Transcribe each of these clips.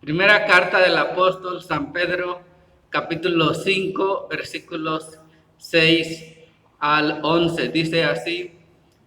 Primera carta del apóstol San Pedro, capítulo 5, versículos 6 al 11. Dice así: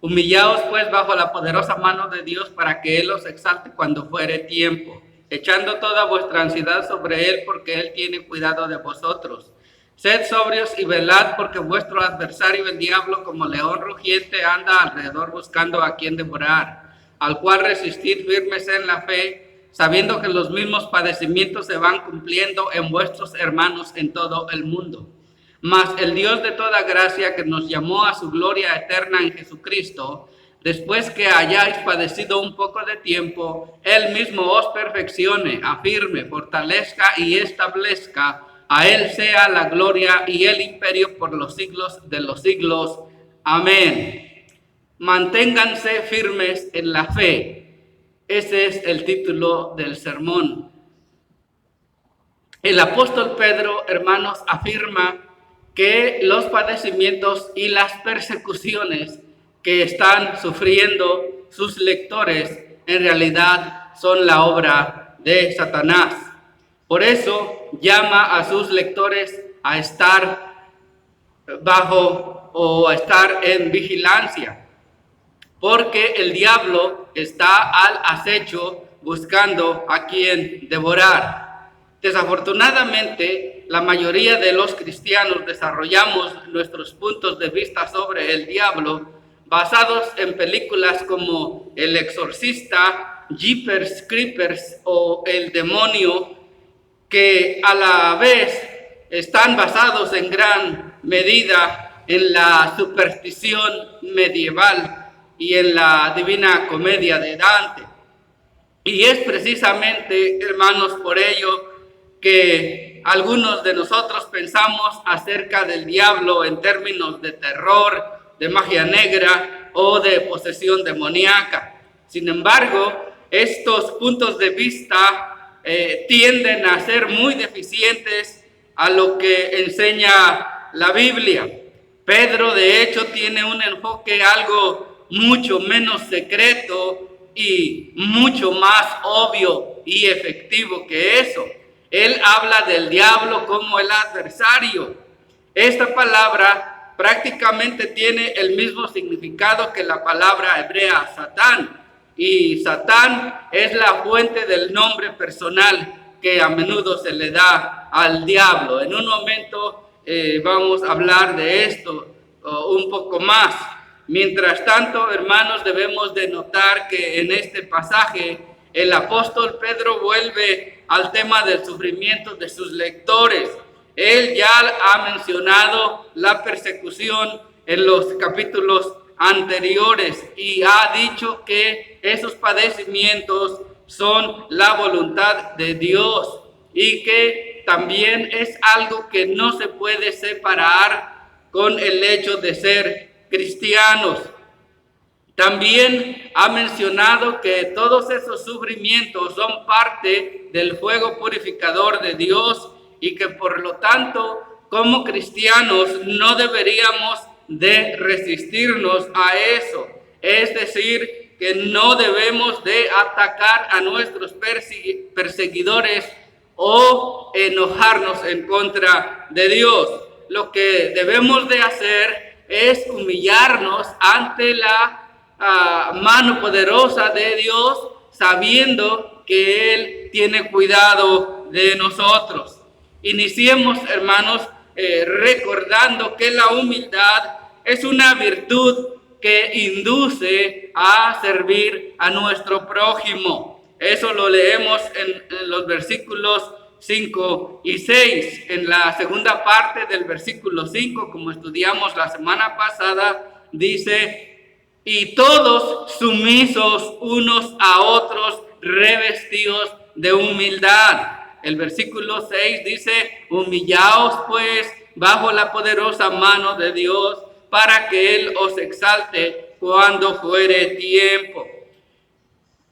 Humillaos pues bajo la poderosa mano de Dios para que Él os exalte cuando fuere tiempo, echando toda vuestra ansiedad sobre Él, porque Él tiene cuidado de vosotros. Sed sobrios y velad, porque vuestro adversario el diablo, como león rugiente, anda alrededor buscando a quien devorar, al cual resistid firmes en la fe, sabiendo que los mismos padecimientos se van cumpliendo en vuestros hermanos en todo el mundo. Mas el Dios de toda gracia, que nos llamó a su gloria eterna en Jesucristo, después que hayáis padecido un poco de tiempo, Él mismo os perfeccione, afirme, fortalezca y establezca. A Él sea la gloria y el imperio por los siglos de los siglos. Amén. Manténganse firmes en la fe. Ese es el título del sermón. El apóstol Pedro, hermanos, afirma que los padecimientos y las persecuciones que están sufriendo sus lectores en realidad son la obra de Satanás. Por eso llama a sus lectores a estar bajo o a estar en vigilancia, porque el diablo está al acecho buscando a quien devorar. Desafortunadamente, la mayoría de los cristianos desarrollamos nuestros puntos de vista sobre el diablo basados en películas como El Exorcista, Jeepers Creepers o El Demonio, que a la vez están basados en gran medida en la superstición medieval y en la Divina Comedia de Dante. Y es precisamente, hermanos, por ello que algunos de nosotros pensamos acerca del diablo en términos de terror, de magia negra o de posesión demoníaca. Sin embargo, estos puntos de vista tienden a ser muy deficientes a lo que enseña la Biblia. Pedro, de hecho, tiene un enfoque algo mucho menos secreto y mucho más obvio y efectivo que eso. Él habla del diablo como el adversario. Esta palabra prácticamente tiene el mismo significado que la palabra hebrea Satán. Y Satán es la fuente del nombre personal que a menudo se le da al diablo. En un momento vamos a hablar de esto un poco más. Mientras tanto, hermanos, debemos de notar que en este pasaje el apóstol Pedro vuelve al tema del sufrimiento de sus lectores. Él ya ha mencionado la persecución en los capítulos anteriores y ha dicho que esos padecimientos son la voluntad de Dios y que también es algo que no se puede separar con el hecho de ser cristianos. También ha mencionado que todos esos sufrimientos son parte del fuego purificador de Dios y que por lo tanto, como cristianos, no deberíamos de resistirnos a eso. Es decir, que no debemos de atacar a nuestros perseguidores o enojarnos en contra de Dios. Lo que debemos de hacer es humillarnos ante la mano poderosa de Dios, sabiendo que Él tiene cuidado de nosotros. Iniciemos, hermanos, recordando que la humildad es una virtud que induce a servir a nuestro prójimo. Eso lo leemos en los versículos 5 y 6. En la segunda parte del versículo 5, como estudiamos la semana pasada, dice: y todos sumisos unos a otros, revestidos de humildad. El versículo 6 dice: humillaos pues bajo la poderosa mano de Dios, para que Él os exalte cuando fuere tiempo.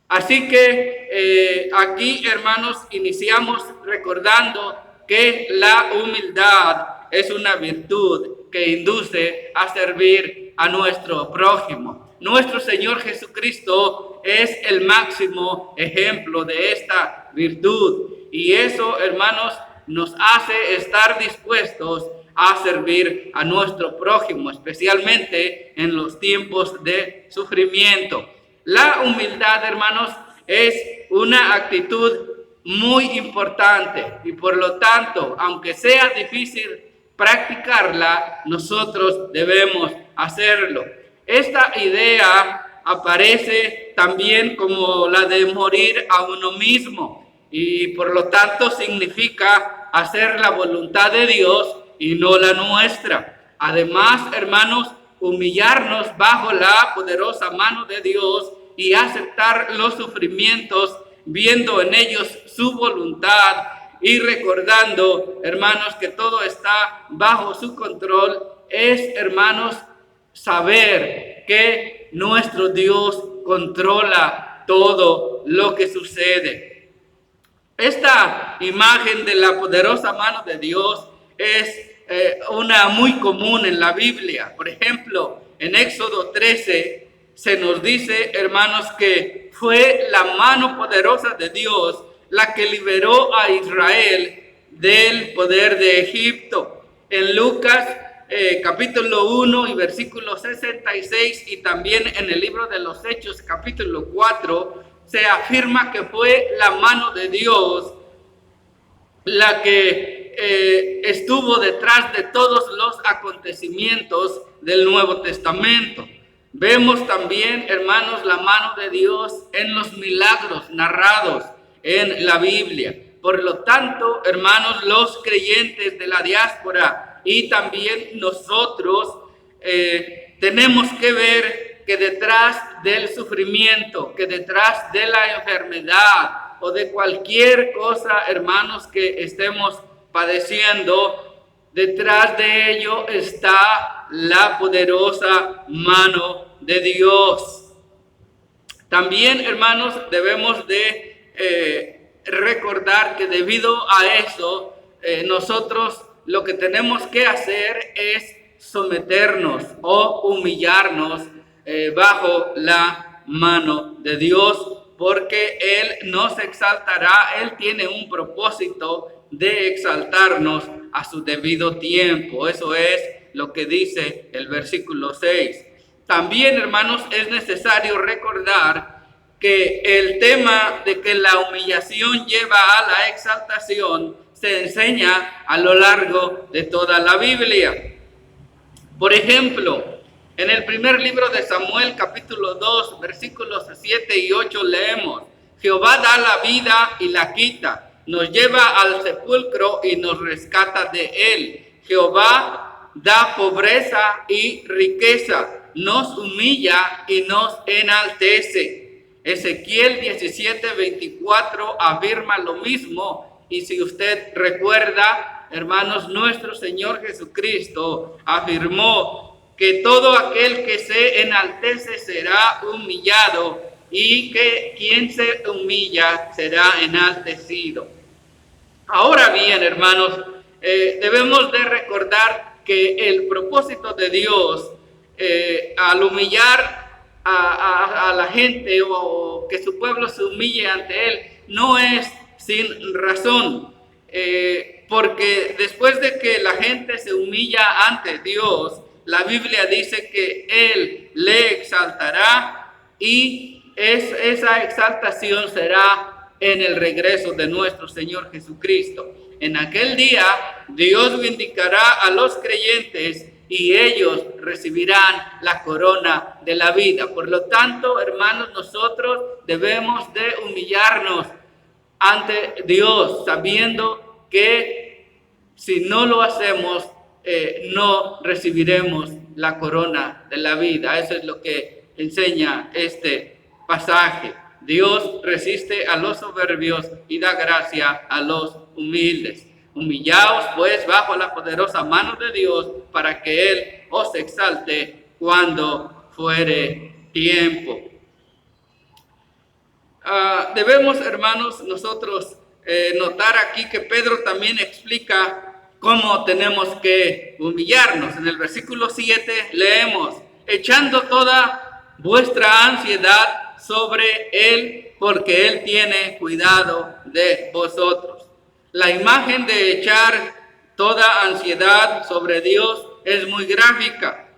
Así que aquí, hermanos, iniciamos recordando que la humildad es una virtud que induce a servir a nuestro prójimo. Nuestro Señor Jesucristo es el máximo ejemplo de esta virtud. Y eso, hermanos, nos hace estar dispuestos a servir a nuestro prójimo, especialmente en los tiempos de sufrimiento. La humildad, hermanos, es una actitud muy importante y por lo tanto, aunque sea difícil practicarla, nosotros debemos hacerlo. Esta idea aparece también como la de morir a uno mismo y por lo tanto significa hacer la voluntad de Dios y no la nuestra. Además, hermanos, humillarnos bajo la poderosa mano de Dios y aceptar los sufrimientos, viendo en ellos su voluntad y recordando, hermanos, que todo está bajo su control, es, hermanos, saber que nuestro Dios controla todo lo que sucede. Esta imagen de la poderosa mano de Dios es una muy común en la Biblia. Por ejemplo, en Éxodo 13 se nos dice, hermanos, que fue la mano poderosa de Dios la que liberó a Israel del poder de Egipto. En Lucas capítulo 1 y versículo 66 y también en el libro de los Hechos capítulo 4 se afirma que fue la mano de Dios la que estuvo detrás de todos los acontecimientos del Nuevo Testamento. Vemos también, hermanos, la mano de Dios en los milagros narrados en la Biblia. Por lo tanto, hermanos, los creyentes de la diáspora y también nosotros tenemos que ver que detrás del sufrimiento, que detrás de la enfermedad o de cualquier cosa, hermanos, que estemos padeciendo, detrás de ello está la poderosa mano de Dios. También, hermanos, debemos de recordar que debido a eso, nosotros lo que tenemos que hacer es someternos o humillarnos bajo la mano de Dios, porque Él nos exaltará. Él tiene un propósito de exaltarnos a su debido tiempo. Eso es lo que dice el versículo 6. También, hermanos, es necesario recordar que el tema de que la humillación lleva a la exaltación se enseña a lo largo de toda la Biblia. Por ejemplo, en el primer libro de Samuel, capítulo 2, versículos 7 y 8 leemos: Jehová da la vida y la quita, nos lleva al sepulcro y nos rescata de él. Jehová da pobreza y riqueza, nos humilla y nos enaltece. Ezequiel 17:24 afirma lo mismo, y si usted recuerda, hermanos, nuestro Señor Jesucristo afirmó que todo aquel que se enaltece será humillado y que quien se humilla será enaltecido. Ahora bien, hermanos, debemos de recordar que el propósito de Dios al humillar a la gente o que su pueblo se humille ante Él no es sin razón, porque después de que la gente se humilla ante Dios, la Biblia dice que Él le exaltará y esa exaltación será en el regreso de nuestro Señor Jesucristo. En aquel día Dios vindicará a los creyentes y ellos recibirán la corona de la vida. Por lo tanto, hermanos, nosotros debemos de humillarnos ante Dios, sabiendo que si no lo hacemos, no recibiremos la corona de la vida. Eso es lo que enseña este pasaje. Dios resiste a los soberbios y da gracia a los humildes. Humillaos pues bajo la poderosa mano de Dios, para que Él os exalte cuando fuere tiempo. Debemos, hermanos, nosotros notar aquí que Pedro también explica cómo tenemos que humillarnos. En el versículo 7 leemos: echando toda vuestra ansiedad sobre Él, porque Él tiene cuidado de vosotros. La imagen de echar toda ansiedad sobre Dios es muy gráfica.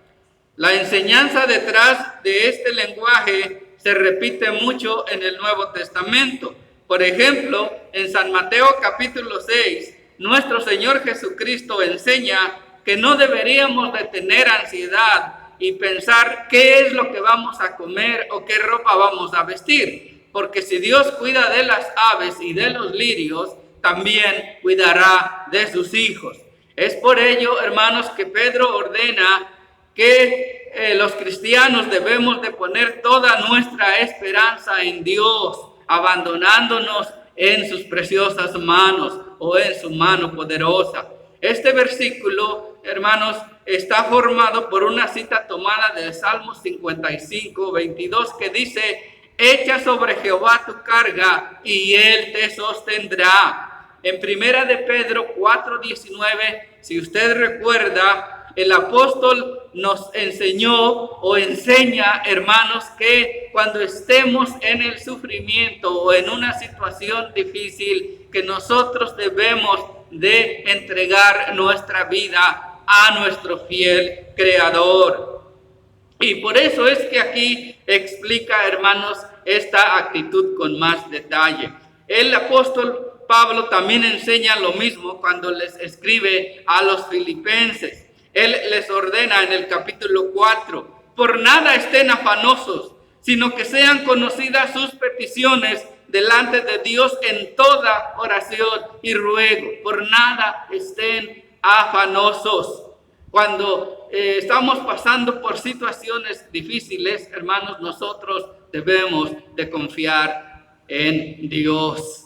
La enseñanza detrás de este lenguaje se repite mucho en el Nuevo Testamento. Por ejemplo, en San Mateo capítulo 6, nuestro Señor Jesucristo enseña que no deberíamos de tener ansiedad y pensar qué es lo que vamos a comer o qué ropa vamos a vestir. Porque si Dios cuida de las aves y de los lirios, también cuidará de sus hijos. Es por ello, hermanos, que Pedro ordena que los cristianos debemos de poner toda nuestra esperanza en Dios, abandonándonos en sus preciosas manos o en su mano poderosa. Este versículo, hermanos, está formado por una cita tomada del Salmo 55, 22, que dice: echa sobre Jehová tu carga y Él te sostendrá. En primera de Pedro 4:19, si usted recuerda, el apóstol nos enseñó o enseña, hermanos, que cuando estemos en el sufrimiento o en una situación difícil, que nosotros debemos de entregar nuestra vida a nuestro fiel Creador. Y por eso es que aquí explica, hermanos, esta actitud con más detalle. El apóstol Pablo también enseña lo mismo cuando les escribe a los filipenses. Él les ordena en el capítulo 4, por nada estén afanosos, sino que sean conocidas sus peticiones delante de Dios en toda oración y ruego. Por nada estén afanosos. Cuando estamos pasando por situaciones difíciles, hermanos, nosotros debemos de confiar en Dios.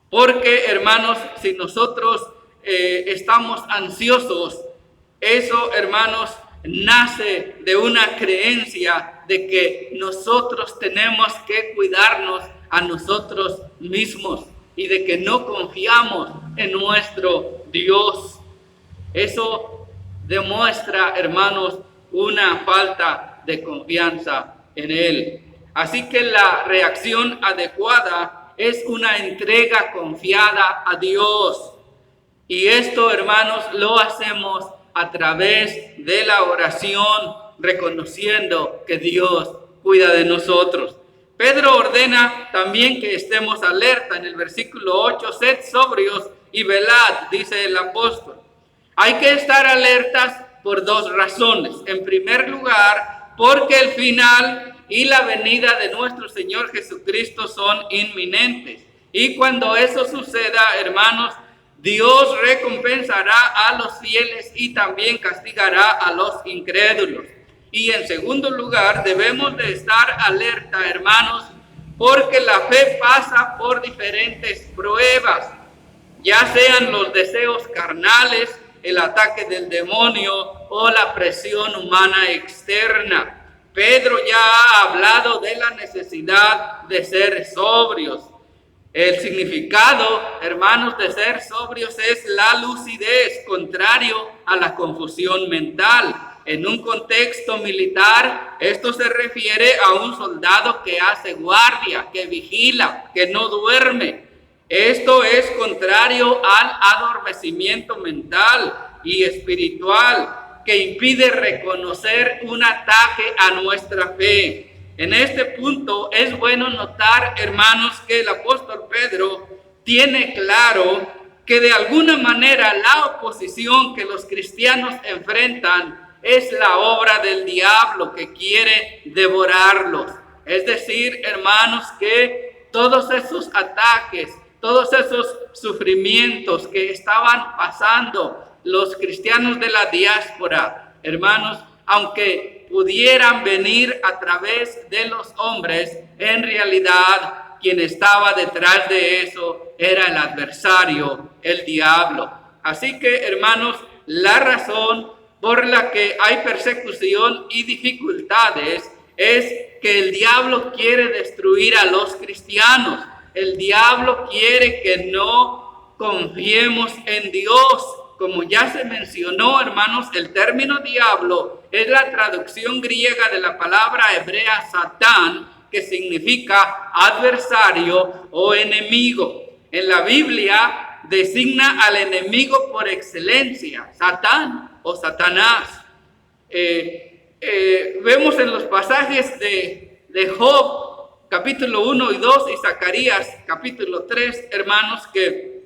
Porque, hermanos, si nosotros estamos ansiosos, eso, hermanos, nace de una creencia de que nosotros tenemos que cuidarnos a nosotros mismos y de que no confiamos en nuestro Dios. Eso demuestra, hermanos, una falta de confianza en Él. Así que la reacción adecuada es una entrega confiada a Dios. Y esto, hermanos, lo hacemos a través de la oración, reconociendo que Dios cuida de nosotros. Pedro ordena también que estemos alerta. En el versículo 8, sed sobrios y velad, dice el apóstol. Hay que estar alertas por dos razones. En primer lugar, porque el final y la venida de nuestro Señor Jesucristo son inminentes. Y cuando eso suceda, hermanos, Dios recompensará a los fieles y también castigará a los incrédulos. Y en segundo lugar, debemos de estar alerta, hermanos, porque la fe pasa por diferentes pruebas, ya sean los deseos carnales, el ataque del demonio o la presión humana externa. Pedro ya ha hablado de la necesidad de ser sobrios. El significado, hermanos, de ser sobrios es la lucidez, contrario a la confusión mental. En un contexto militar, esto se refiere a un soldado que hace guardia, que vigila, que no duerme. Esto es contrario al adormecimiento mental y espiritual que impide reconocer un ataque a nuestra fe. En este punto es bueno notar, hermanos, que el apóstol Pedro tiene claro que de alguna manera la oposición que los cristianos enfrentan es la obra del diablo que quiere devorarlos. Es decir, hermanos, que todos esos ataques, todos esos sufrimientos que estaban pasando los cristianos de la diáspora, hermanos, aunque pudieran venir a través de los hombres, en realidad quien estaba detrás de eso era el adversario, el diablo. Así que, hermanos, la razón por la que hay persecución y dificultades es que el diablo quiere destruir a los cristianos. El diablo quiere que no confiemos en Dios. Como ya se mencionó, hermanos, el término diablo es la traducción griega de la palabra hebrea Satán, que significa adversario o enemigo. En la Biblia designa al enemigo por excelencia, Satán o Satanás. Vemos en los pasajes de Job, capítulo 1 y 2, y Zacarías, capítulo 3, hermanos, que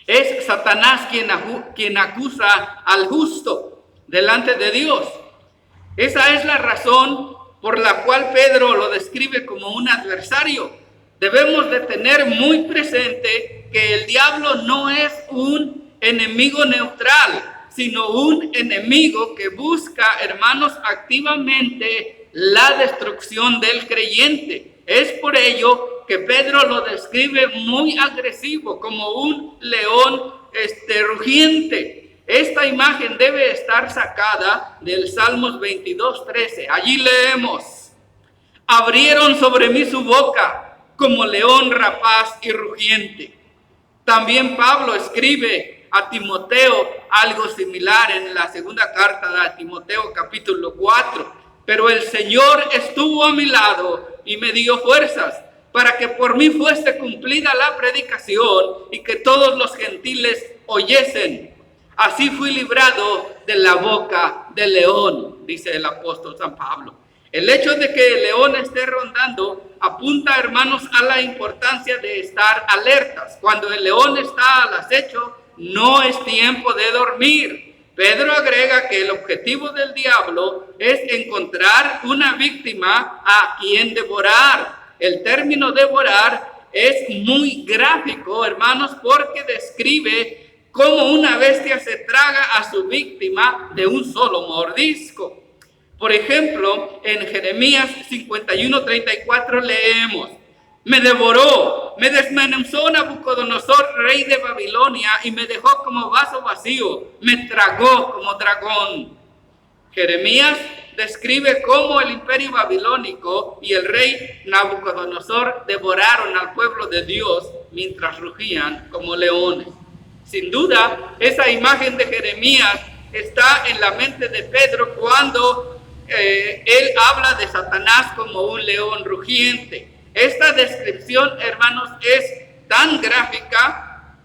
es Satanás quien acusa al justo delante de Dios. Esa es la razón por la cual Pedro lo describe como un adversario. Debemos de tener muy presente que el diablo no es un enemigo neutral, sino un enemigo que busca, hermanos, activamente la destrucción del creyente. Es por ello que Pedro lo describe muy agresivo, como un león rugiente. Esta imagen debe estar sacada del Salmos 22:13. Allí leemos: abrieron sobre mí su boca como león rapaz y rugiente. También Pablo escribe a Timoteo algo similar en la segunda carta de Timoteo capítulo 4. Pero el Señor estuvo a mi lado y me dio fuerzas para que por mí fuese cumplida la predicación y que todos los gentiles oyesen. Así fui librado de la boca del león, dice el apóstol San Pablo. El hecho de que el león esté rondando apunta, hermanos, a la importancia de estar alertas. Cuando el león está al acecho, no es tiempo de dormir. Pedro agrega que el objetivo del diablo es encontrar una víctima a quien devorar. El término devorar es muy gráfico, hermanos, porque describe cómo una bestia se traga a su víctima de un solo mordisco. Por ejemplo, en Jeremías 51:34 leemos: me devoró, me desmenuzó Nabucodonosor, rey de Babilonia, y me dejó como vaso vacío, me tragó como dragón. Jeremías describe cómo el imperio babilónico y el rey Nabucodonosor devoraron al pueblo de Dios mientras rugían como leones. Sin duda, esa imagen de Jeremías está en la mente de Pedro cuando él habla de Satanás como un león rugiente. Esta descripción, hermanos, es tan gráfica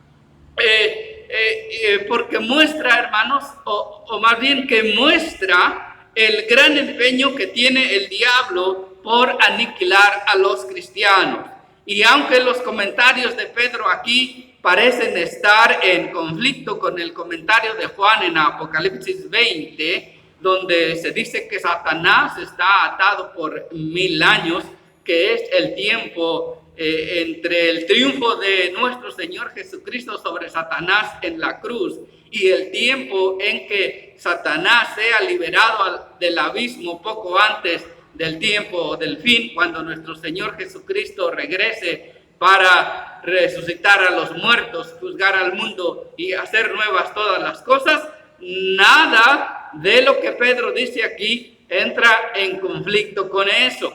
porque muestra, hermanos, o más bien que muestra el gran empeño que tiene el diablo por aniquilar a los cristianos. Y aunque los comentarios de Pedro aquí parecen estar en conflicto con el comentario de Juan en Apocalipsis 20, donde se dice que Satanás está atado por 1000 años, que es el tiempo entre el triunfo de nuestro Señor Jesucristo sobre Satanás en la cruz y el tiempo en que Satanás sea liberado del abismo poco antes del tiempo del fin, cuando nuestro Señor Jesucristo regrese para resucitar a los muertos, juzgar al mundo y hacer nuevas todas las cosas. Nada de lo que Pedro dice aquí entra en conflicto con eso.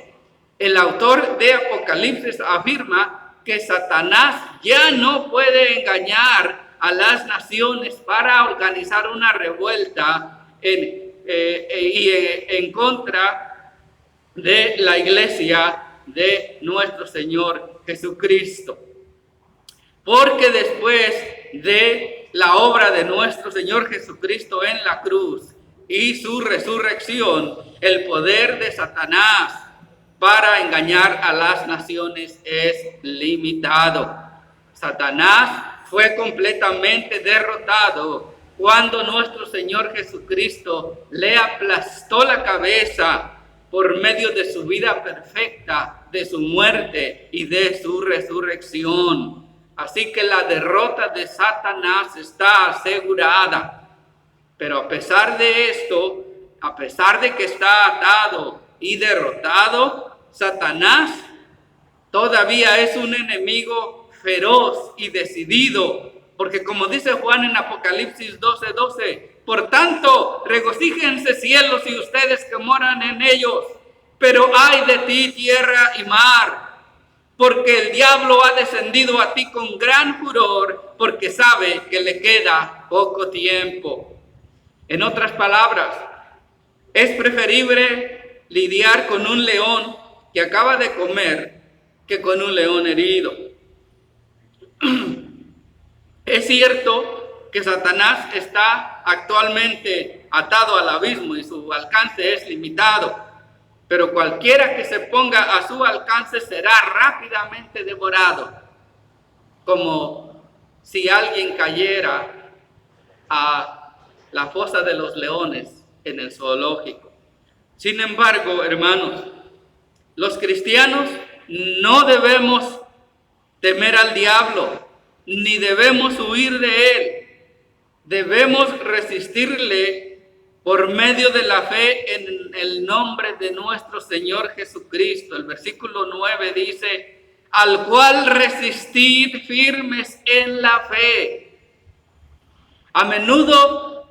El autor de Apocalipsis afirma que Satanás ya no puede engañar a las naciones para organizar una revuelta en contra de la iglesia de nuestro Señor Jesucristo. Porque después de la obra de nuestro Señor Jesucristo en la cruz y su resurrección, el poder de Satanás para engañar a las naciones es limitado. Satanás fue completamente derrotado cuando nuestro Señor Jesucristo le aplastó la cabeza por medio de su vida perfecta, de su muerte y de su resurrección. Así que la derrota de Satanás está asegurada. Pero a pesar de esto, a pesar de que está atado y derrotado, Satanás todavía es un enemigo feroz y decidido. Porque como dice Juan en Apocalipsis 12:12, por tanto, regocíjense cielos y ustedes que moran en ellos, pero ay de ti tierra y mar, porque el diablo ha descendido a ti con gran furor, porque sabe que le queda poco tiempo. En otras palabras, es preferible lidiar con un león que acaba de comer que con un león herido. Es cierto que Satanás está actualmente atado al abismo y su alcance es limitado, pero cualquiera que se ponga a su alcance será rápidamente devorado, como si alguien cayera a la fosa de los leones en el zoológico. Sin embargo, hermanos, los cristianos no debemos temer al diablo, ni debemos huir de él. Debemos resistirle por medio de la fe en el nombre de nuestro Señor Jesucristo. El versículo 9 dice, al cual resistid firmes en la fe. A menudo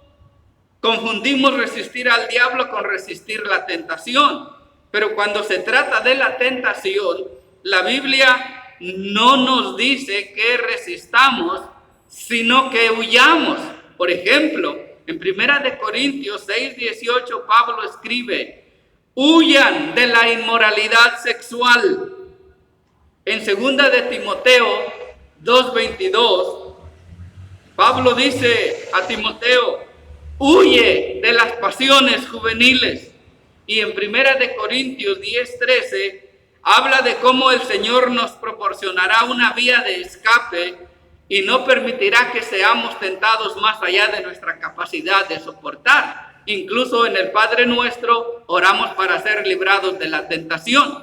confundimos resistir al diablo con resistir la tentación, pero cuando se trata de la tentación, la Biblia no nos dice que resistamos, sino que huyamos. Por ejemplo, en 1 Corintios 6:18, Pablo escribe, huyan de la inmoralidad sexual. En 2 de Timoteo 2:22, Pablo dice a Timoteo, huye de las pasiones juveniles. Y en 1 de Corintios 10:13, habla de cómo el Señor nos proporcionará una vía de escape y no permitirá que seamos tentados más allá de nuestra capacidad de soportar. Incluso en el Padre Nuestro oramos para ser librados de la tentación.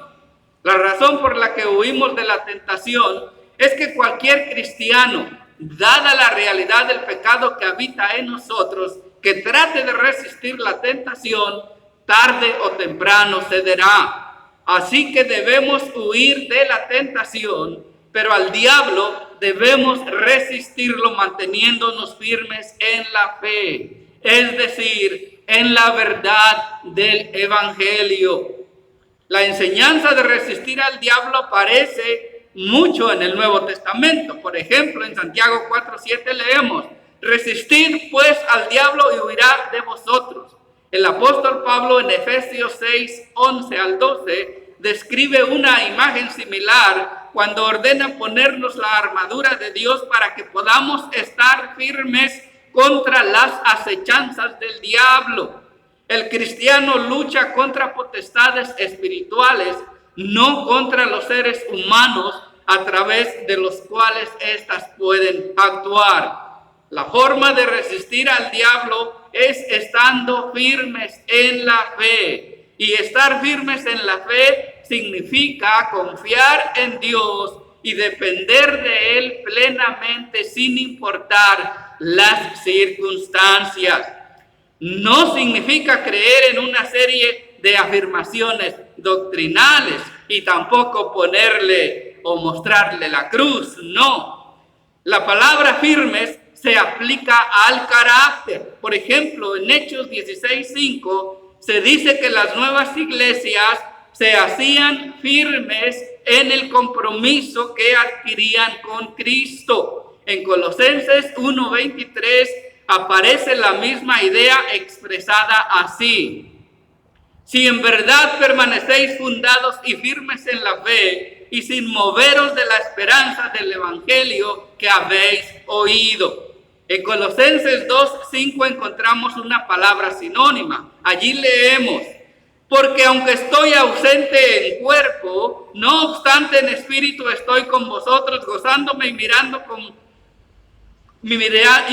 La razón por la que huimos de la tentación es que cualquier cristiano, dada la realidad del pecado que habita en nosotros, que trate de resistir la tentación, tarde o temprano cederá. Así que debemos huir de la tentación, pero al diablo debemos resistirlo manteniéndonos firmes en la fe, es decir, en la verdad del Evangelio. La enseñanza de resistir al diablo aparece mucho en el Nuevo Testamento. Por ejemplo, en Santiago 4:7 leemos, resistid pues al diablo y huirá de vosotros. El apóstol Pablo en Efesios 6:11 al 12 describe una imagen similar cuando ordena ponernos la armadura de Dios para que podamos estar firmes contra las acechanzas del diablo. El cristiano lucha contra potestades espirituales, no contra los seres humanos a través de los cuales éstas pueden actuar. La forma de resistir al diablo es estando firmes en la fe. Y estar firmes en la fe significa confiar en Dios y depender de Él plenamente sin importar las circunstancias. No significa creer en una serie de afirmaciones doctrinales y tampoco ponerle o mostrarle la cruz, no. La palabra firmes se aplica al carácter. Por ejemplo, en Hechos 16:5 se dice que las nuevas iglesias se hacían firmes en el compromiso que adquirían con Cristo. En Colosenses 1:23 aparece la misma idea expresada así. Si en verdad permanecéis fundados y firmes en la fe y sin moveros de la esperanza del evangelio que habéis oído. En Colosenses 2:5 encontramos una palabra sinónima. Allí leemos, porque aunque estoy ausente en cuerpo, no obstante en espíritu estoy con vosotros, gozándome y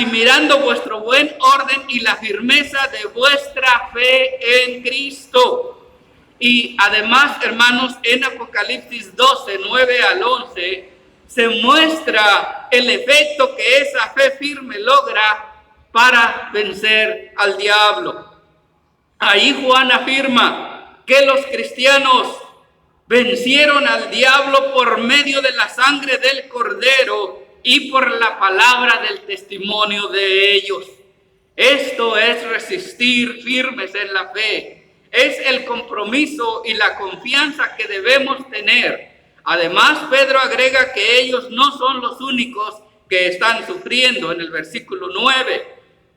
mirando vuestro buen orden y la firmeza de vuestra fe en Cristo. Y además, hermanos, en Apocalipsis 12:9 al 11, se muestra el efecto que esa fe firme logra para vencer al diablo. Ahí Juan afirma que los cristianos vencieron al diablo por medio de la sangre del Cordero y por la palabra del testimonio de ellos. Esto es resistir firmes en la fe. Es el compromiso y la confianza que debemos tener. Además, Pedro agrega que ellos no son los únicos que están sufriendo en el versículo 9.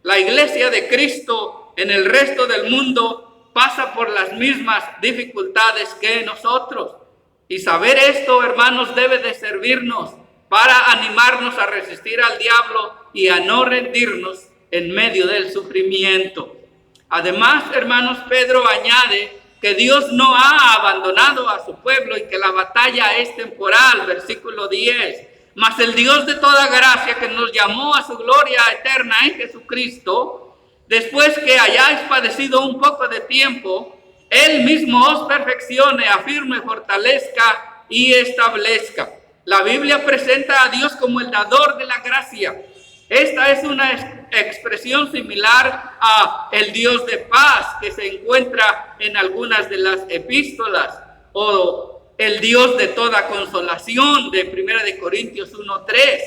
La iglesia de Cristo en el resto del mundo pasa por las mismas dificultades que nosotros. Y saber esto, hermanos, debe de servirnos para animarnos a resistir al diablo y a no rendirnos en medio del sufrimiento. Además, hermanos, Pedro añade que Dios no ha abandonado a su pueblo y que la batalla es temporal, versículo 10. Mas el Dios de toda gracia, que nos llamó a su gloria eterna en Jesucristo, después que hayáis padecido un poco de tiempo, Él mismo os perfeccione, afirme, fortalezca y establezca. La Biblia presenta a Dios como el dador de la gracia. Esta es una expresión similar a el Dios de paz que se encuentra en algunas de las epístolas, o el Dios de toda consolación de 1 de Corintios 1:3.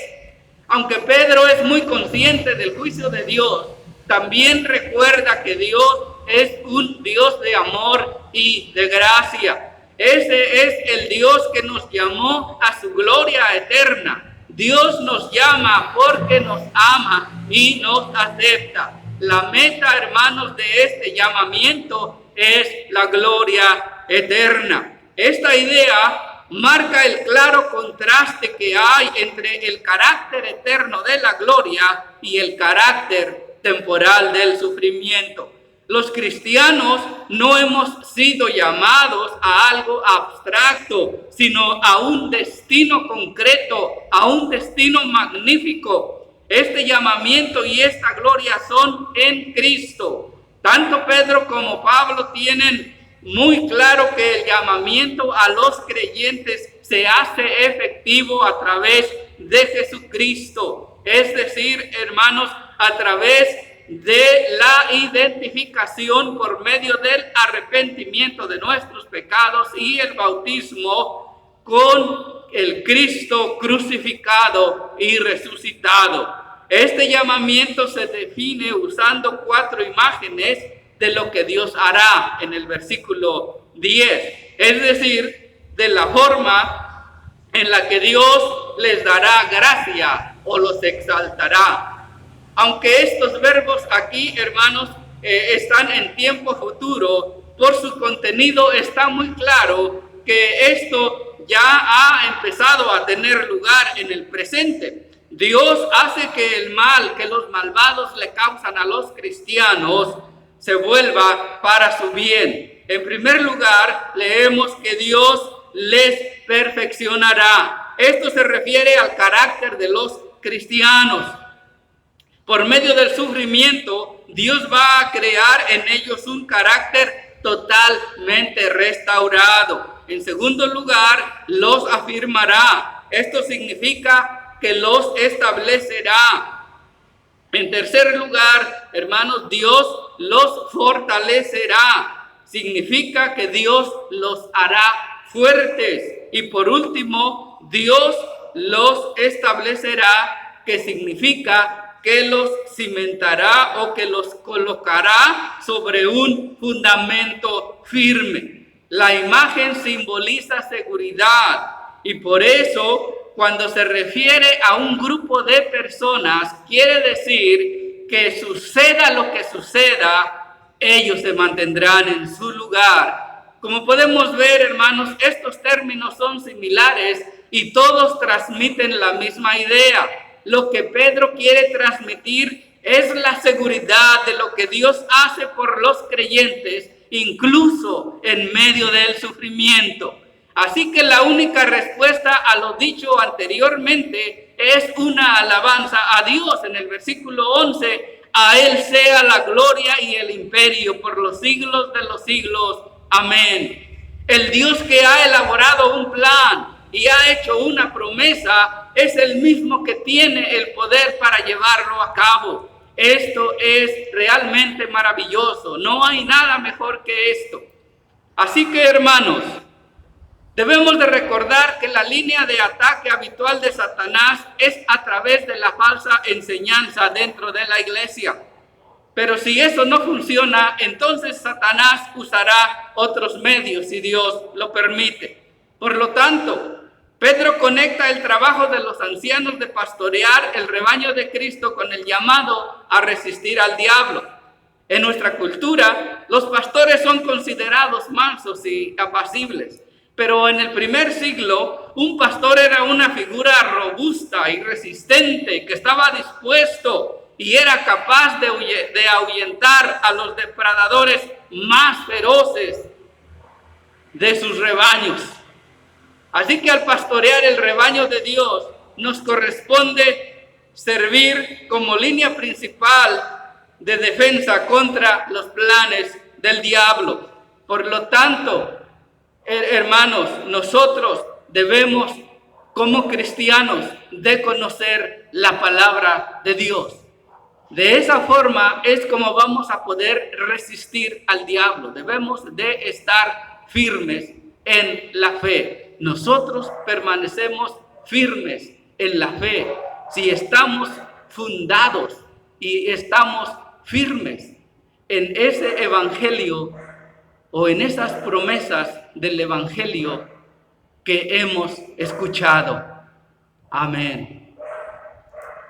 Aunque Pedro es muy consciente del juicio de Dios, también recuerda que Dios es un Dios de amor y de gracia. Ese es el Dios que nos llamó a su gloria eterna. Dios nos llama porque nos ama y nos acepta. La meta, hermanos, de este llamamiento es la gloria eterna. Esta idea marca el claro contraste que hay entre el carácter eterno de la gloria y el carácter temporal del sufrimiento. Los cristianos no hemos sido llamados a algo abstracto, sino a un destino concreto, a un destino magnífico. Este llamamiento y esta gloria son en Cristo. Tanto Pedro como Pablo tienen muy claro que el llamamiento a los creyentes se hace efectivo a través de Jesucristo. Es decir, hermanos, a través de la identificación por medio del arrepentimiento de nuestros pecados y el bautismo con el Cristo crucificado y resucitado. Este llamamiento se define usando 4 imágenes de lo que Dios hará en el versículo 10. Es decir, de la forma en la que Dios les dará gracia o los exaltará. Aunque estos verbos aquí, hermanos, están en tiempo futuro, por su contenido está muy claro que esto ya ha empezado a tener lugar en el presente. Dios hace que el mal que los malvados le causan a los cristianos se vuelva para su bien. En primer lugar, leemos que Dios les perfeccionará. Esto se refiere al carácter de los cristianos. Por medio del sufrimiento, Dios va a crear en ellos un carácter totalmente restaurado. En segundo lugar, los afirmará. Esto significa que los establecerá. En tercer lugar, hermanos, Dios los fortalecerá. Significa que Dios los hará fuertes. Y por último, Dios los establecerá, que significa que los cimentará o que los colocará sobre un fundamento firme. La imagen simboliza seguridad y por eso cuando se refiere a un grupo de personas quiere decir que suceda lo que suceda, ellos se mantendrán en su lugar. Como podemos ver, hermanos, estos términos son similares y todos transmiten la misma idea. Lo que Pedro quiere transmitir es la seguridad de lo que Dios hace por los creyentes, incluso en medio del sufrimiento. Así que la única respuesta a lo dicho anteriormente es una alabanza a Dios. En el versículo 11, a Él sea la gloria y el imperio por los siglos de los siglos. Amén. El Dios que ha elaborado un plan y ha hecho una promesa es el mismo que tiene el poder para llevarlo a cabo. Esto es realmente maravilloso. No hay nada mejor que esto. Así que, hermanos, debemos de recordar que la línea de ataque habitual de Satanás es a través de la falsa enseñanza dentro de la iglesia. Pero si eso no funciona, entonces Satanás usará otros medios si Dios lo permite. Por lo tanto, Pedro conecta el trabajo de los ancianos de pastorear el rebaño de Cristo con el llamado a resistir al diablo. En nuestra cultura, los pastores son considerados mansos y apacibles, Pero en el primer siglo, un pastor era una figura robusta y resistente que estaba dispuesto y era capaz de ahuyentar a los depredadores más feroces de sus rebaños. Así que al pastorear el rebaño de Dios, nos corresponde servir como línea principal de defensa contra los planes del diablo. Por lo tanto, hermanos, nosotros debemos, como cristianos, de conocer la palabra de Dios. De esa forma es como vamos a poder resistir al diablo. Debemos de estar firmes en la fe. Nosotros permanecemos firmes en la fe si estamos fundados y estamos firmes en ese evangelio o en esas promesas del evangelio que hemos escuchado. Amén.